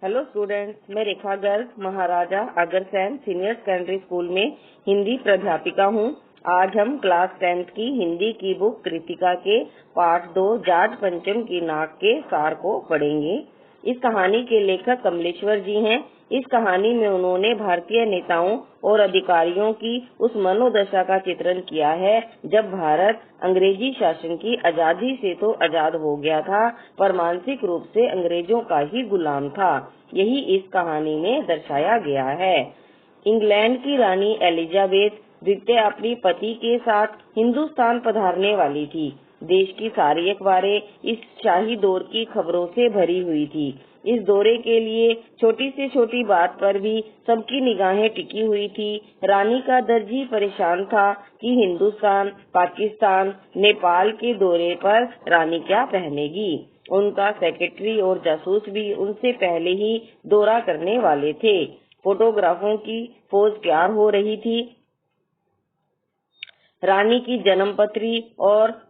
Hello students, मैं रेखा Garg Maharaja Agrasen senior secondary school में हिंदी प्राध्यापिका हूँ। आज हम क्लास 10th की हिंदी की बुक कृतिका के पाठ 2 जाट पंचम की नाक के सार को पढ़ेंगे। इस कहानी के लेखक कमलेश्वर जी हैं। इस कहानी में उन्होंने भारतीय नेताओं और अधिकारियों की उस मनोदशा का चित्रण किया है जब भारत अंग्रेजी शासन की आजादी से तो आजाद हो गया था, पर मानसिक रूप से अंग्रेजों का ही गुलाम था। यही इस कहानी में दर्शाया गया है। इंग्लैंड की रानी एलिजाबेथ द्वितीय अपने पति के साथ हिंदुस्तान पधारने वाली थी। देश की सारी अखबारें इस शाही दौर की खबरों से भरी हुई थी। इस दौरे के लिए छोटी से छोटी बात पर भी सबकी निगाहें टिकी हुई थी। रानी का दर्जी परेशान था कि हिंदुस्तान, पाकिस्तान, नेपाल के दौरे पर रानी क्या पहनेगी। उनका सेक्रेटरी और जासूस भी उनसे पहले ही दौरा करने वाले थे। फोटोग्राफों की फौज तैयार हो रही थी। रानी की जन्मपत्री और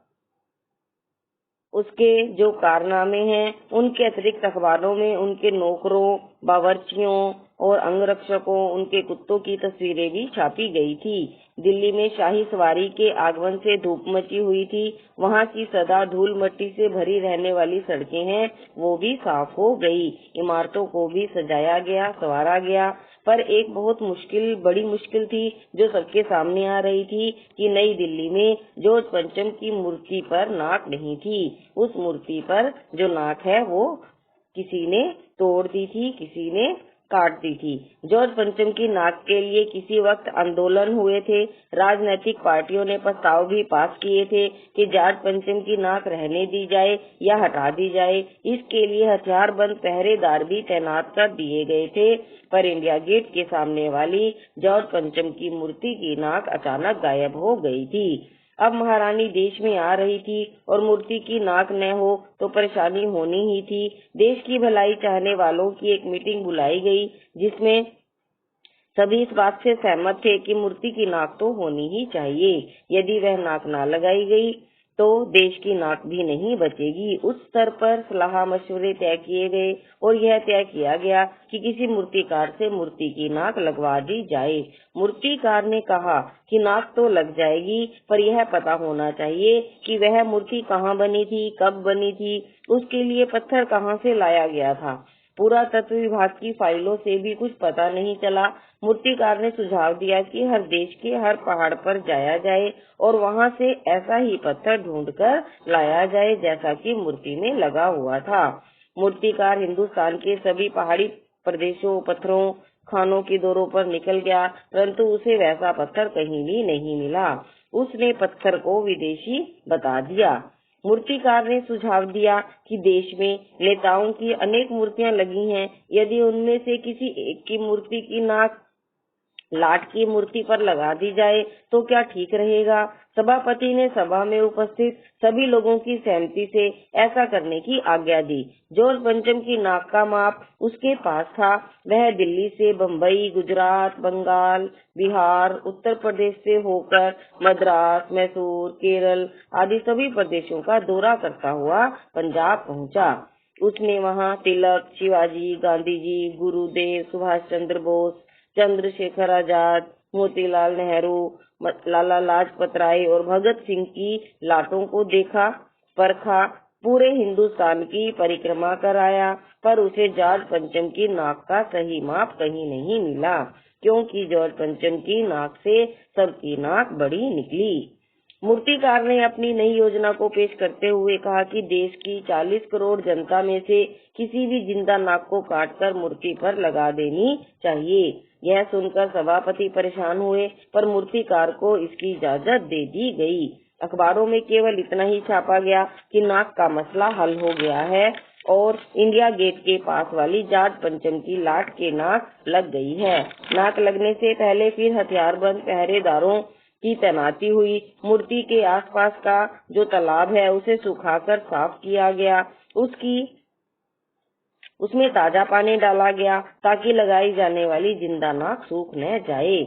उसके जो कारनामे हैं, उनके अतिरिक्त अखबारों में उनके नौकरों, बावर्चियों और अंगरक्षकों, उनके कुत्तों की तस्वीरें भी छापी गई थी। दिल्ली में शाही सवारी के आगमन से धूप मची हुई थी। वहाँ की सदा धूल मिट्टी से भरी रहने वाली सड़कें हैं, वो भी साफ हो गई। इमारतों को भी सजाया गया, संवारा गया। पर एक बहुत बड़ी मुश्किल थी जो सबके सामने आ रही थी कि नई दिल्ली में जॉर्ज पंचम की मूर्ति पर नाक नहीं थी। उस मूर्ति पर जो नाक है वो किसी ने तोड़ दी थी, किसी ने काट दी थी। जॉर्ज पंचम की नाक के लिए किसी वक्त आंदोलन हुए थे। राजनीतिक पार्टियों ने प्रस्ताव भी पास किए थे कि जॉर्ज पंचम की नाक रहने दी जाए या हटा दी जाए। इसके लिए हथियारबंद पहरेदार भी तैनात कर दिए गए थे। पर इंडिया गेट के सामने वाली जॉर्ज पंचम की मूर्ति की नाक अचानक गायब हो गई थी। अब महारानी देश में आ रही थी और मूर्ति की नाक न हो तो परेशानी होनी ही थी। देश की भलाई चाहने वालों की एक मीटिंग बुलाई गई जिसमें सभी इस बात से सहमत थे कि मूर्ति की नाक तो होनी ही चाहिए। यदि वह नाक ना लगाई गई तो देश की नाक भी नहीं बचेगी। उस स्तर पर सलाह मशवरे तय किए गए और यह तय किया गया कि किसी मूर्तिकार से मूर्ति की नाक लगवा दी जाए। मूर्तिकार ने कहा कि नाक तो लग जाएगी, पर यह पता होना चाहिए कि वह मूर्ति कहाँ बनी थी, कब बनी थी, उसके लिए पत्थर कहाँ से लाया गया था। पुरातत्व विभाग की फाइलों से भी कुछ पता नहीं चला। मूर्तिकार ने सुझाव दिया कि हर देश के हर पहाड़ पर जाया जाए और वहां से ऐसा ही पत्थर ढूंढकर लाया जाए जैसा कि मूर्ति में लगा हुआ था। मूर्तिकार हिंदुस्तान के सभी पहाड़ी प्रदेशों, पत्थरों, खानों के दौरों पर निकल गया, परंतु उसे वैसा पत्थर कहीं भी नहीं मिला। उसने पत्थर को विदेशी बता दिया। मूर्तिकार ने सुझाव दिया कि देश में नेताओं की अनेक मूर्तियां लगी हैं। यदि उनमें से किसी एक की मूर्ति की नाक लाट की मूर्ति पर लगा दी जाए तो क्या ठीक रहेगा। सभापति ने सभा में उपस्थित सभी लोगों की सहमति से ऐसा करने की आज्ञा दी। जॉर्ज पंचम की नाक का माप उसके पास था। वह दिल्ली से बम्बई, गुजरात, बंगाल, बिहार, उत्तर प्रदेश से होकर मद्रास, मैसूर, केरल आदि सभी प्रदेशों का दौरा करता हुआ पंजाब पहुंचा। उसने वहां तिलक, शिवाजी, गांधी जी, गुरुदेव, सुभाष चंद्र बोस, चंद्रशेखर आजाद, मोतीलाल नेहरू, लाला लाजपत राय और भगत सिंह की लाटों को देखा, परखा। पूरे हिंदुस्तान की परिक्रमा कराया, पर उसे जॉर्ज पंचम की नाक का सही माप कहीं नहीं मिला, क्योंकि जॉर्ज पंचम की नाक से सबकी नाक बड़ी निकली। मूर्तिकार ने अपनी नई योजना को पेश करते हुए कहा कि देश की 40 करोड़ जनता में से किसी भी जिंदा नाक को काटकर मूर्ति पर लगा देनी चाहिए। यह सुनकर सभापति परेशान हुए, पर मूर्तिकार को इसकी इजाजत दे दी गई। अखबारों में केवल इतना ही छापा गया कि नाक का मसला हल हो गया है और इंडिया गेट के पास वाली जॉर्ज पंचम की लाट के नाक लग गई है। नाक लगने से पहले फिर हथियारबंद पहरेदारों की तैनाती हुई। मूर्ति के आसपास का जो तालाब है उसे सुखाकर साफ किया गया। उसमें ताजा पानी डाला गया ताकि लगाई जाने वाली जिंदा नाक सूख न जाए।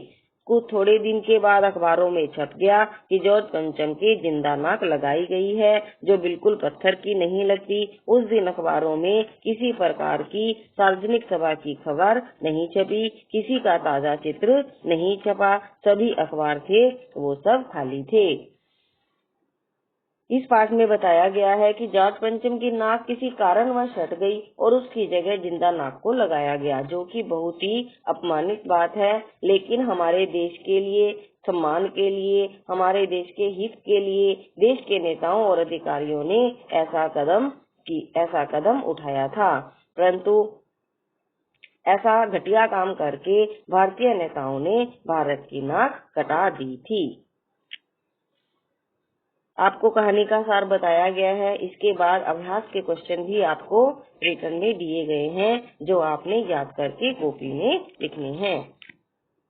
कुछ थोड़े दिन के बाद अखबारों में छप गया कि जॉर्ज पंचम की जिंदा नाक लगाई गई है, जो बिल्कुल पत्थर की नहीं लगती। उस दिन अखबारों में किसी प्रकार की सार्वजनिक सभा की खबर नहीं छपी, किसी का ताजा चित्र नहीं छपा, सभी अखबार थे वो सब खाली थे। इस पाठ में बताया गया है कि जॉर्ज पंचम की नाक किसी कारणवश हट गई और उसकी जगह जिंदा नाक को लगाया गया, जो कि बहुत ही अपमानित बात है। लेकिन हमारे देश के लिए, सम्मान के लिए, हमारे देश के हित के लिए देश के नेताओं और अधिकारियों ने ऐसा कदम उठाया था, परंतु ऐसा घटिया काम करके भारतीय नेताओं ने भारत की नाक कटा दी थी। आपको कहानी का सार बताया गया है। इसके बाद अभ्यास के क्वेश्चन भी आपको रिटर्न में दिए गए हैं, जो आपने याद करके कॉपी में लिखने हैं।